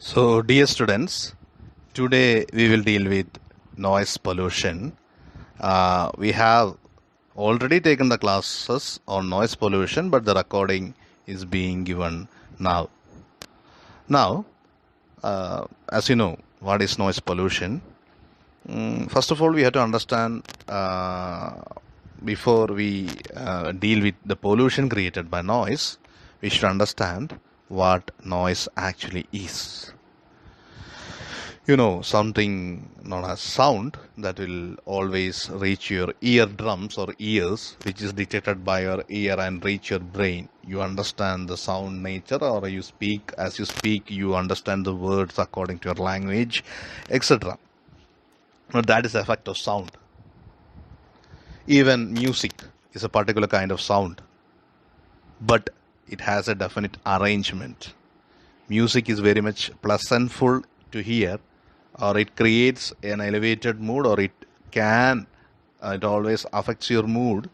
So, dear students, today we will deal with noise pollution. We have already taken the classes on noise pollution, but the recording is being given now. Now, as you know, what is noise pollution? First of all, we have to understand before we deal with the pollution created by noise, we should understand what noise actually is. You know, something known as sound that will always reach your eardrums or ears, which is detected by your ear and reach your brain. You understand the sound nature, or you speak, as you speak, you understand the words according to your language, etc. Now, that is the effect of sound. Even music is a particular kind of sound, but it has a definite arrangement. Music is very much pleasantful to hear, or it creates an elevated mood, or it always affects your mood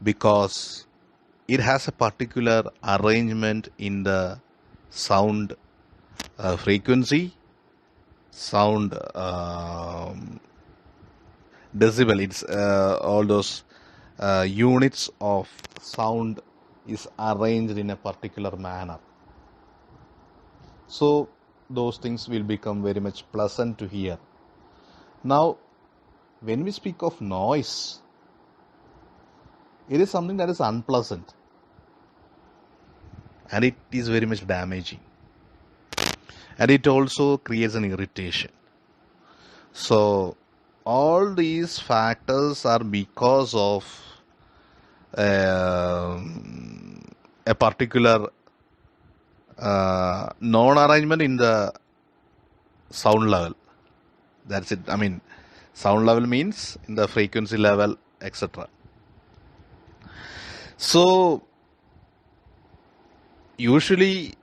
because it has a particular arrangement in the sound frequency, sound decibel. It's all those units of sound is arranged in a particular manner. So those things will become very much pleasant to hear. Now, when we speak of noise, it is something that is unpleasant and it is very much damaging, and it also creates an irritation. So all these factors are because of a particular non-arrangement in the sound level. That's it. I mean, sound level means in the frequency level, etc. So usually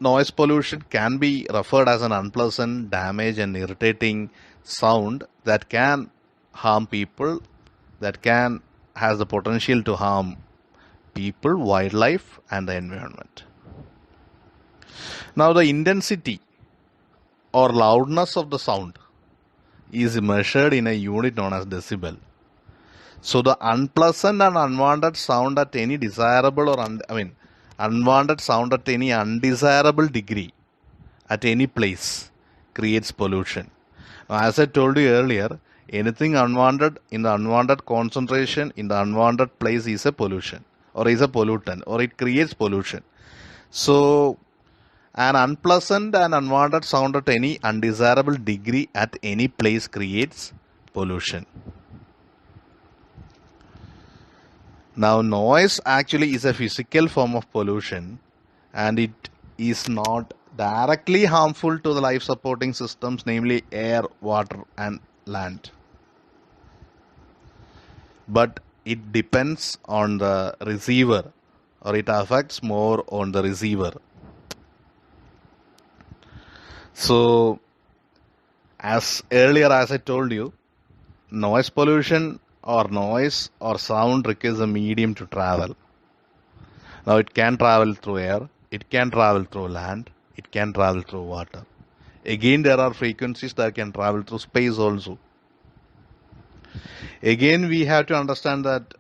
noise pollution can be referred as an unpleasant, damage and irritating sound that can harm people, that can has the potential to harm people, wildlife and the environment. Now, the intensity or loudness of the sound is measured in a unit known as decibel. So the unpleasant and unwanted sound at any desirable or unwanted sound at any undesirable degree at any place creates pollution. Now, as I told you earlier, anything unwanted in the unwanted concentration in the unwanted place is a pollution or is a pollutant, or it creates pollution. So an unpleasant and unwanted sound at any undesirable degree at any place creates pollution. Now, noise actually is a physical form of pollution, and it is not directly harmful to the life supporting systems, namely air, water and land. But it depends on the receiver, or it affects more on the receiver. So, as I told you, noise pollution or noise or sound requires a medium to travel. Now, it can travel through air, it can travel through land, it can travel through water. Again, there are frequencies that can travel through space also. Again, we have to understand that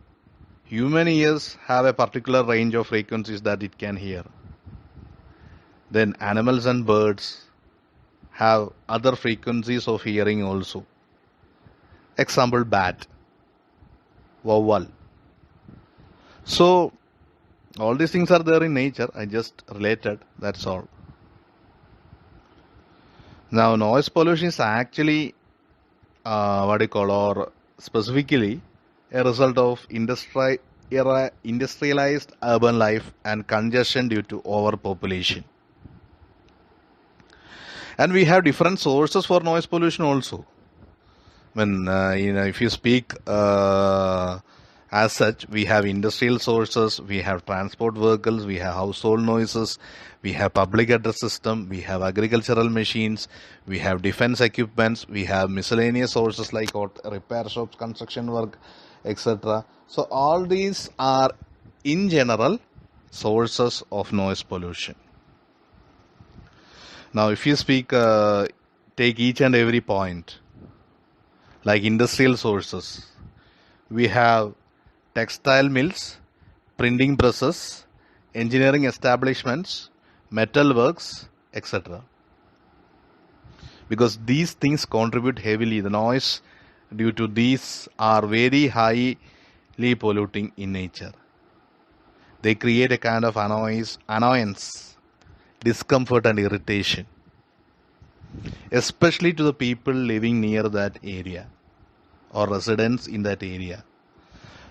human ears have a particular range of frequencies that it can hear. Then animals and birds have other frequencies of hearing also. Example, bat, vowel. So all these things are there in nature. I just related, that's all. Now, noise pollution is actually or specifically a result of industrialized urban life and congestion due to overpopulation. And we have different sources for noise pollution also. When if you speak as such, we have industrial sources, we have transport vehicles, we have household noises, we have public address system, we have agricultural machines, we have defense equipments, we have miscellaneous sources like repair shops, construction work, etc. So all these are in general sources of noise pollution. Now, if you take each and every point, like industrial sources, we have textile mills, printing presses, engineering establishments, metal works, etc. Because these things contribute heavily. The noise due to these are very highly polluting in nature. They create a kind of annoyance, discomfort and irritation, especially to the people living near that area or residents in that area.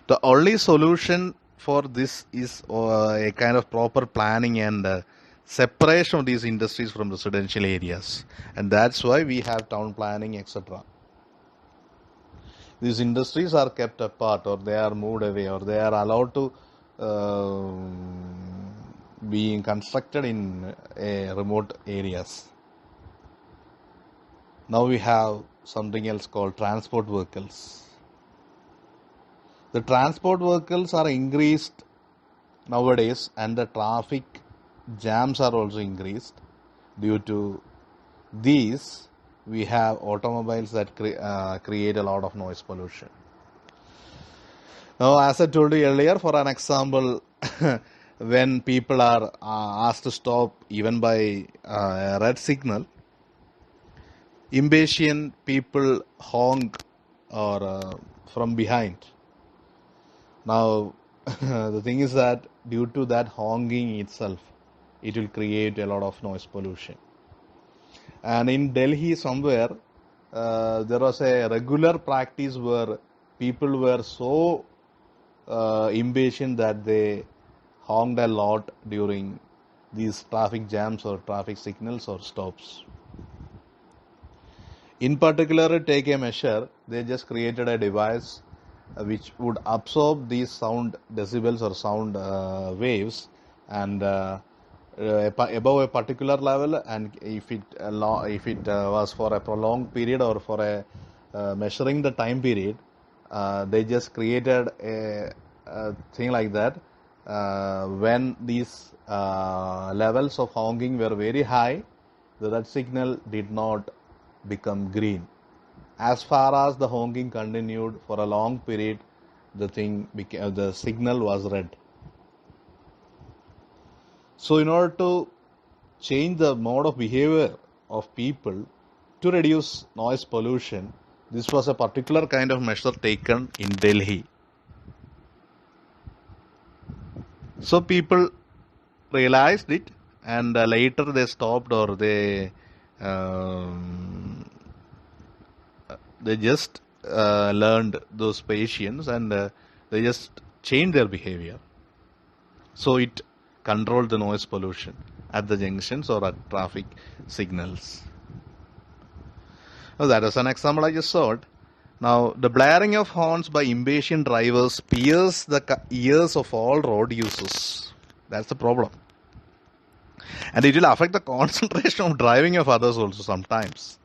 The only solution for this is a kind of proper planning and separation of these industries from residential areas, and that's why we have town planning, etc. These industries are kept apart, or they are moved away, or they are allowed to be constructed in remote areas. Now we have something else called transport vehicles. The transport vehicles are increased nowadays, and the traffic jams are also increased. Due to these, we have automobiles that create a lot of noise pollution. Now, as I told you earlier, for an example, when people are asked to stop even by a red signal, impatient people honk or from behind. Now, the thing is that due to that honking itself, it will create a lot of noise pollution. And in Delhi somewhere, there was a regular practice where people were so impatient that they honked a lot during these traffic jams or traffic signals or stops. In particular, take a measure, they just created a device which would absorb these sound decibels or sound waves, and above a particular level, and if it was for a prolonged period or for a measuring the time period, they just created a thing like that. When these levels of honking were very high, the red signal did not become green. As far as the honking continued for a long period, the signal was red. So, in order to change the mode of behavior of people to reduce noise pollution, this was a particular kind of measure taken in Delhi. So people realized it, and later they stopped, or they just learned those patients, and they just changed their behavior. So it controlled the noise pollution at the junctions or at traffic signals. Now, that is an example I just showed. Now, the blaring of horns by impatient drivers pierces the ears of all road users. That's the problem. And it will affect the concentration of driving of others also sometimes.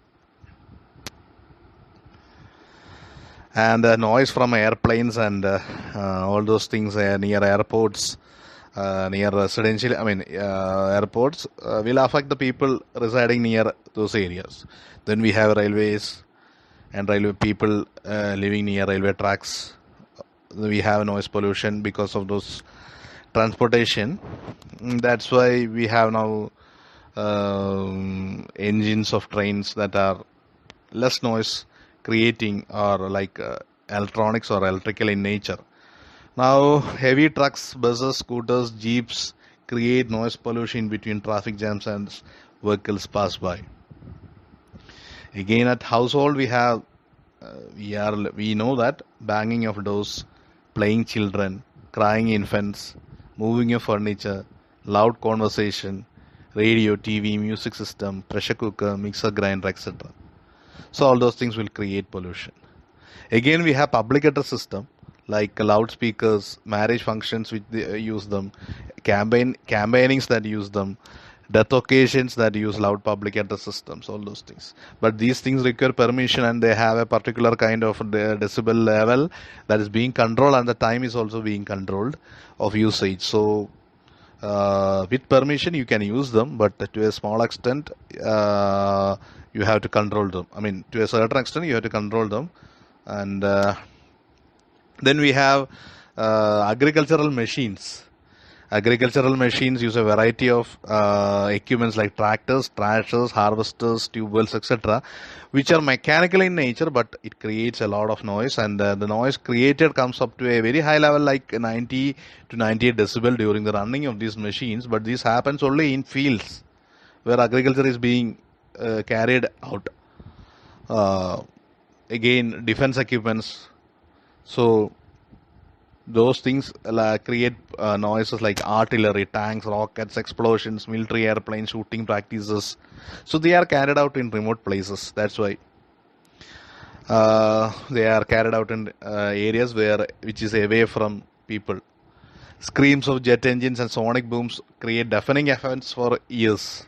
And noise from airplanes and all those things near airports, near residential, airports will affect the people residing near those areas. Then we have railways and railway people living near railway tracks. We have noise pollution because of those transportation. That's why we have now engines of trains that are less noise creating, or like electronics or electrical in nature. Now, heavy trucks, buses, scooters, jeeps create noise pollution between traffic jams and vehicles pass by. Again, at household, we have we know that banging of doors, playing children, crying infants, moving of furniture, loud conversation, radio, TV, music system, pressure cooker, mixer grinder, etc. So all those things will create pollution. Again, we have public address system like loudspeakers, marriage functions which they use them, campaignings that use them, death occasions that use loud public address systems, all those things. But these things require permission, and they have a particular kind of decibel level that is being controlled, and the time is also being controlled of usage. So With permission, you can use them, but to a small extent, you have to control them. I mean, to a certain extent, you have to control them. And then we have agricultural machines. Agricultural machines use a variety of equipments like tractors, thrashers, harvesters, tube wells, etc., which are mechanical in nature, but it creates a lot of noise, and the noise created comes up to a very high level, like 90 to 98 decibel during the running of these machines. But this happens only in fields where agriculture is being carried out. Again, defense equipments. So those things create noises like artillery, tanks, rockets, explosions, military airplane shooting practices. So they are carried out in remote places. That's why they are carried out in areas which is away from people. Screams of jet engines and sonic booms create deafening effects for ears.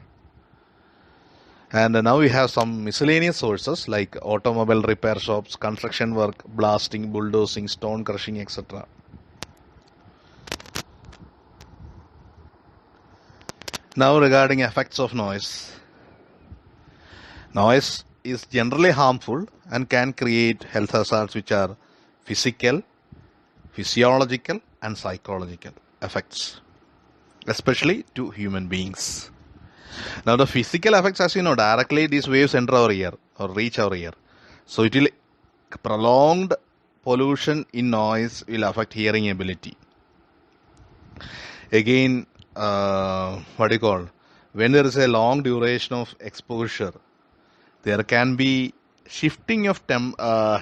And now we have some miscellaneous sources like automobile repair shops, construction work, blasting, bulldozing, stone crushing, etc. Now regarding effects of noise. Noise is generally harmful and can create health hazards which are physical, physiological and psychological effects, especially to human beings. Now the physical effects, as you know, directly these waves enter our ear or reach our ear. So it will prolonged pollution in noise will affect hearing ability. Again, when there is a long duration of exposure, there can be shifting of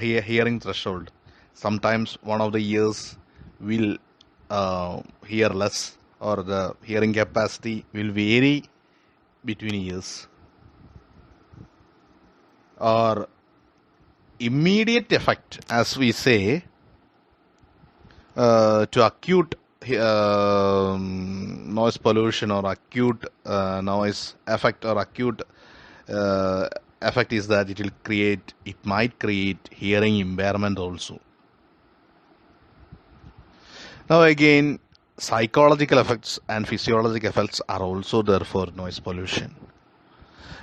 hearing threshold. Sometimes one of the ears will hear less, or the hearing capacity will vary between ears. Or immediate effect, as we say, to acute noise pollution or acute noise effect or acute effect is that it might create hearing impairment also. Now again, psychological effects and physiological effects are also there for noise pollution.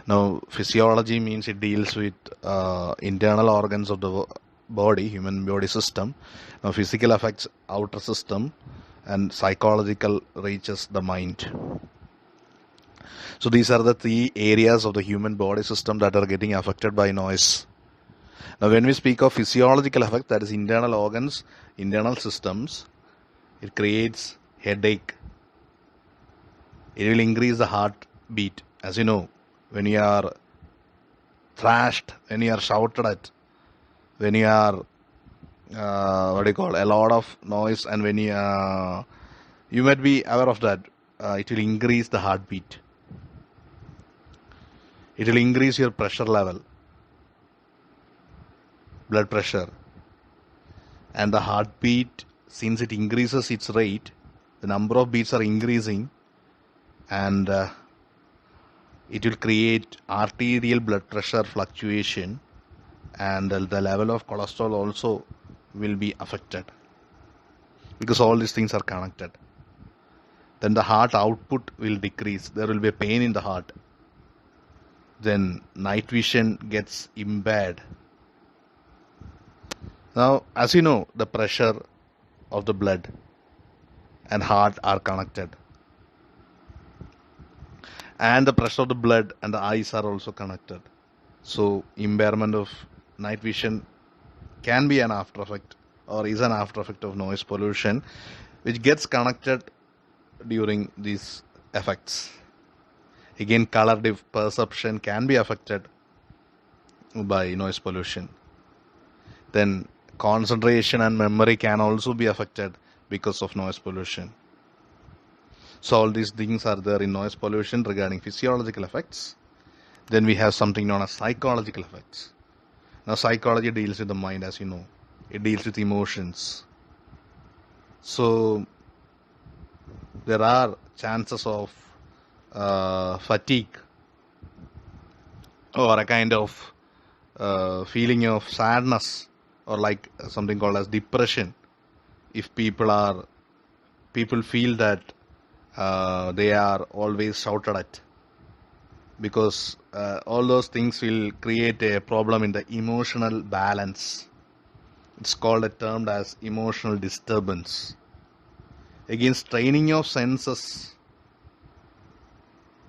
Now physiology means it deals with internal organs of the body, human body system. Now physical affects outer system, and psychological reaches the mind. So these are the three areas of the human body system that are getting affected by noise. Now when we speak of physiological effect, that is internal organs, internal systems, it creates headache. It will increase the heartbeat. As you know, when you are thrashed, when you are shouted at, when you are a lot of noise, and when you might be aware of that, it will increase the heartbeat. It will increase your pressure level, blood pressure, and the heartbeat. Since it increases its rate, the number of beats are increasing, and it will create arterial blood pressure fluctuation, and the level of cholesterol also will be affected, because all these things are connected. Then the heart output will decrease. There will be a pain in the heart. Then night vision gets impaired. Now, as you know, the pressure of the blood and heart are connected, and the pressure of the blood and the eyes are also connected. So impairment of night vision can be an after effect, or is an after effect of noise pollution, which gets connected during these effects. Again, color perception can be affected by noise pollution. Then concentration and memory can also be affected because of noise pollution. So all these things are there in noise pollution regarding physiological effects. Then we have something known as psychological effects. Now psychology deals with the mind, as you know. It deals with emotions. So there are chances of fatigue, or a kind of feeling of sadness, or like something called as depression, if people feel that they are always shouted at, because all those things will create a problem in the emotional balance. It's called a term as emotional disturbance. Again, straining of senses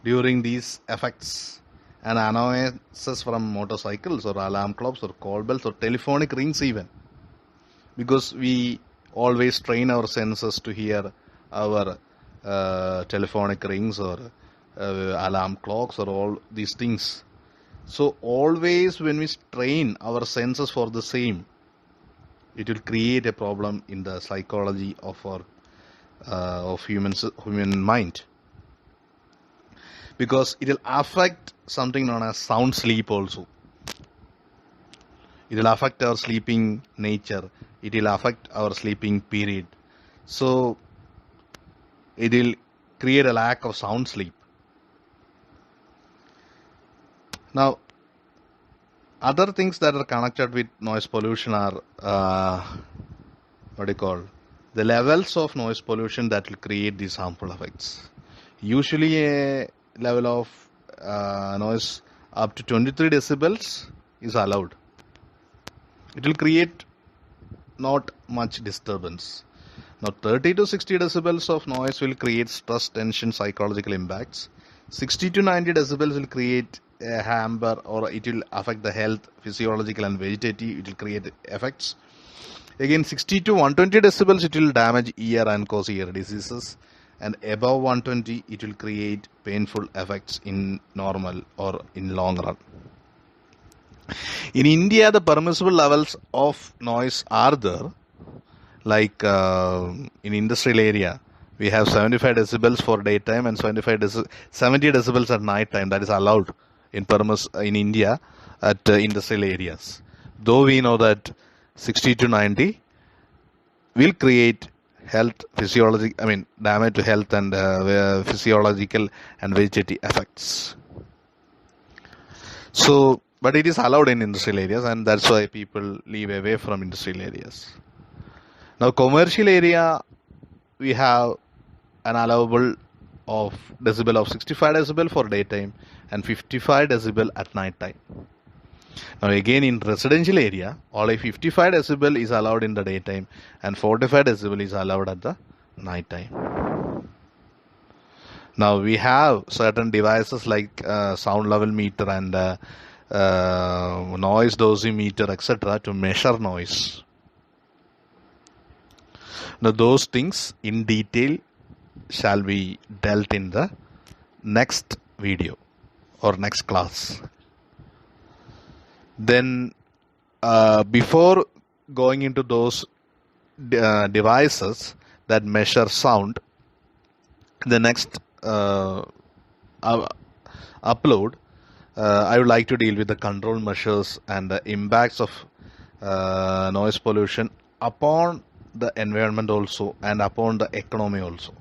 during these effects and annoyances from motorcycles or alarm clocks or call bells or telephonic rings even, because we always train our senses to hear our telephonic rings or alarm clocks or all these things. So always when we train our senses for the same, it will create a problem in the psychology of our of human mind, because it will affect something known as sound sleep also. It will affect our sleeping nature. It will affect our sleeping period. So it will create a lack of sound sleep. Now, other things that are connected with noise pollution are the levels of noise pollution that will create these harmful effects. Usually a level of noise up to 23 decibels is allowed. It will create not much disturbance. Now 30 to 60 decibels of noise will create stress, tension, psychological impacts. 60 to 90 decibels will create a hamper, or it will affect the health, physiological and vegetative. It will create effects. Again, 60 to 120 decibels, it will damage ear and cause ear diseases. And above 120, it will create painful effects in normal or in long run. In India, the permissible levels of noise are there. Like in industrial area, we have 75 decibels for daytime and 70 decibels at night time. That is allowed in India at industrial areas. Though we know that 60 to 90 will create damage to health and physiological and vegetative effects. So, but it is allowed in industrial areas, and that's why people live away from industrial areas. Now, commercial area, we have an allowable of decibel of 65 decibel for daytime and 55 decibel at night time. Now again, in residential area, only 55 decibel is allowed in the daytime and 45 decibel is allowed at the night time. Now we have certain devices like sound level meter and noise dosimeter, etc. to measure noise. Now those things in detail shall be dealt in the next video or next class. Then before going into those devices that measure sound, the next upload, I would like to deal with the control measures and the impacts of noise pollution upon the environment also and upon the economy also.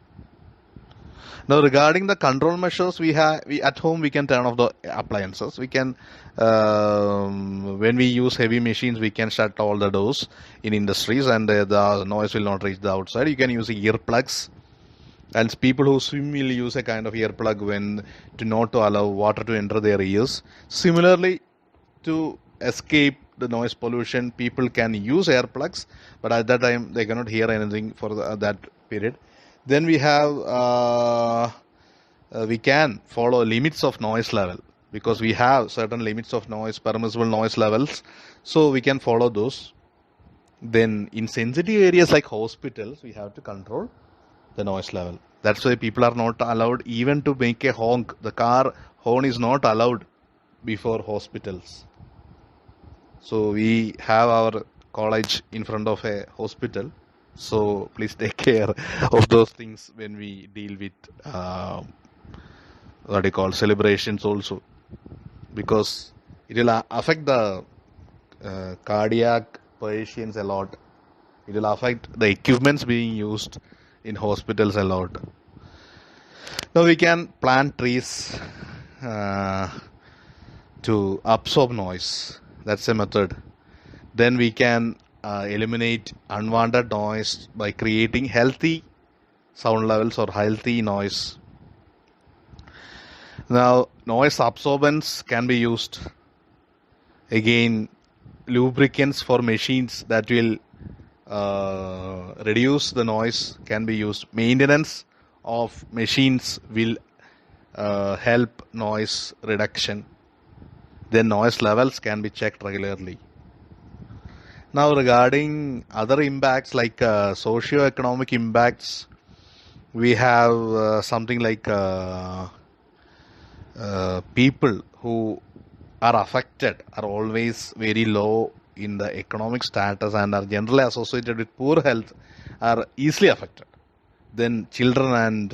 Now regarding the control measures, we at home we can turn off the appliances. We can when we use heavy machines, we can shut all the doors in industries and the noise will not reach the outside. You can use earplugs, and people who swim will use a kind of earplug to not allow water to enter their ears. Similarly, to escape the noise pollution, people can use earplugs, but at that time they cannot hear anything for that period. Then we have we can follow limits of noise level, because we have certain limits of noise, permissible noise levels, so we can follow those. Then in sensitive areas like hospitals, we have to control the noise level. That's why people are not allowed even to make a honk. The car horn is not allowed before hospitals. So we have our college in front of a hospital. So please take care of those things when we deal with celebrations also, because it will affect the cardiac patients a lot. It will affect the equipments being used in hospitals a lot. Now we can plant trees to absorb noise. That's a method. Then we can eliminate unwanted noise by creating healthy sound levels or healthy noise. Now, noise absorbance can be used. Again, lubricants for machines that will reduce the noise can be used. Maintenance of machines will help noise reduction. Then noise levels can be checked regularly. Now, regarding other impacts like socio-economic impacts, we have something like people who are affected are always very low in the economic status and are generally associated with poor health are easily affected. Then children and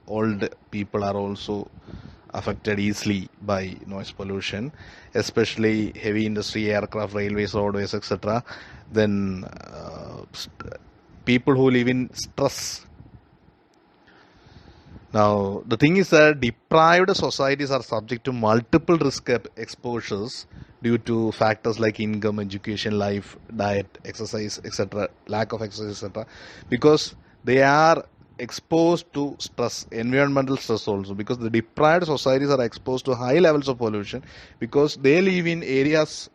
old people are also affected easily by noise pollution, especially heavy industry, aircraft, railways, roadways, etc. Then people who live in stress. Now, the thing is that deprived societies are subject to multiple risk exposures due to factors like income, education, life, diet, exercise, etc., lack of exercise, etc., because they are exposed to stress, environmental stress also, because the deprived societies are exposed to high levels of pollution because they live in areas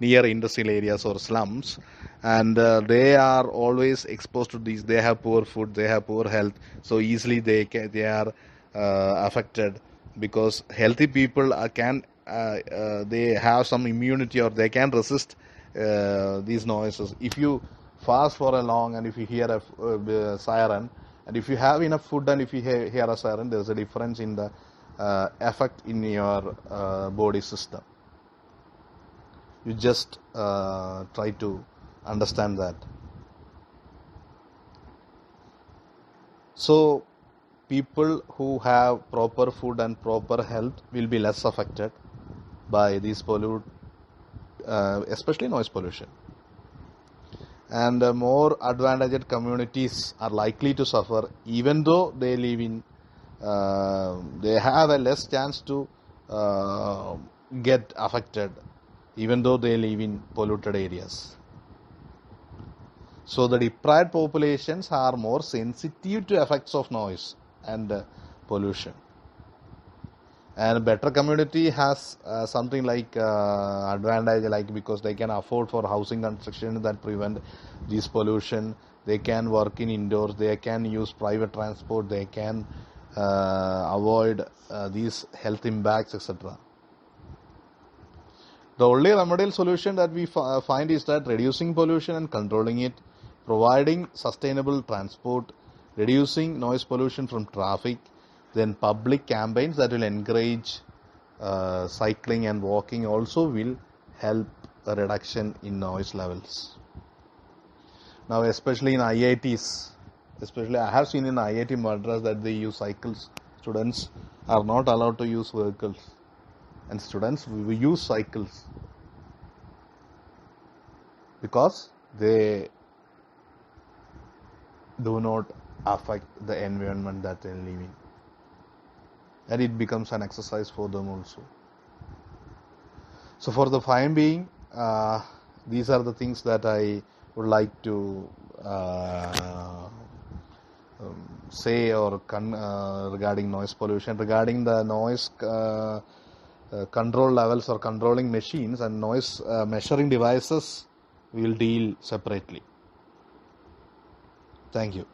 near industrial areas or slums, and they are always exposed to these. They have poor food, they have poor health, so easily they are affected, because healthy people they have some immunity or they can resist these noises. If you fast for a long and if you hear a siren, and if you have enough food and if you hear a siren, there is a difference in the effect in your body system. You just try to understand that. So people who have proper food and proper health will be less affected by these especially noise pollution. And more advantaged communities are likely to suffer, even though they live in, they have a less chance to get affected, even though they live in polluted areas. So the deprived populations are more sensitive to effects of noise and pollution. And better community has something like advantage, like because they can afford for housing construction that prevent this pollution. They can work in indoors. They can use private transport. They can avoid these health impacts, etc. The only remedial solution that we find is that reducing pollution and controlling it, providing sustainable transport, reducing noise pollution from traffic, then public campaigns that will encourage cycling and walking also will help a reduction in noise levels. Now, especially in IITs, especially I have seen in IIT Madras that they use cycles. Students are not allowed to use vehicles, and students will use cycles because they do not affect the environment that they live in, and it becomes an exercise for them also. So for the time being, these are the things that I would like to say or regarding noise pollution. Regarding the noise control levels or controlling machines and noise measuring devices, we will deal separately. Thank you.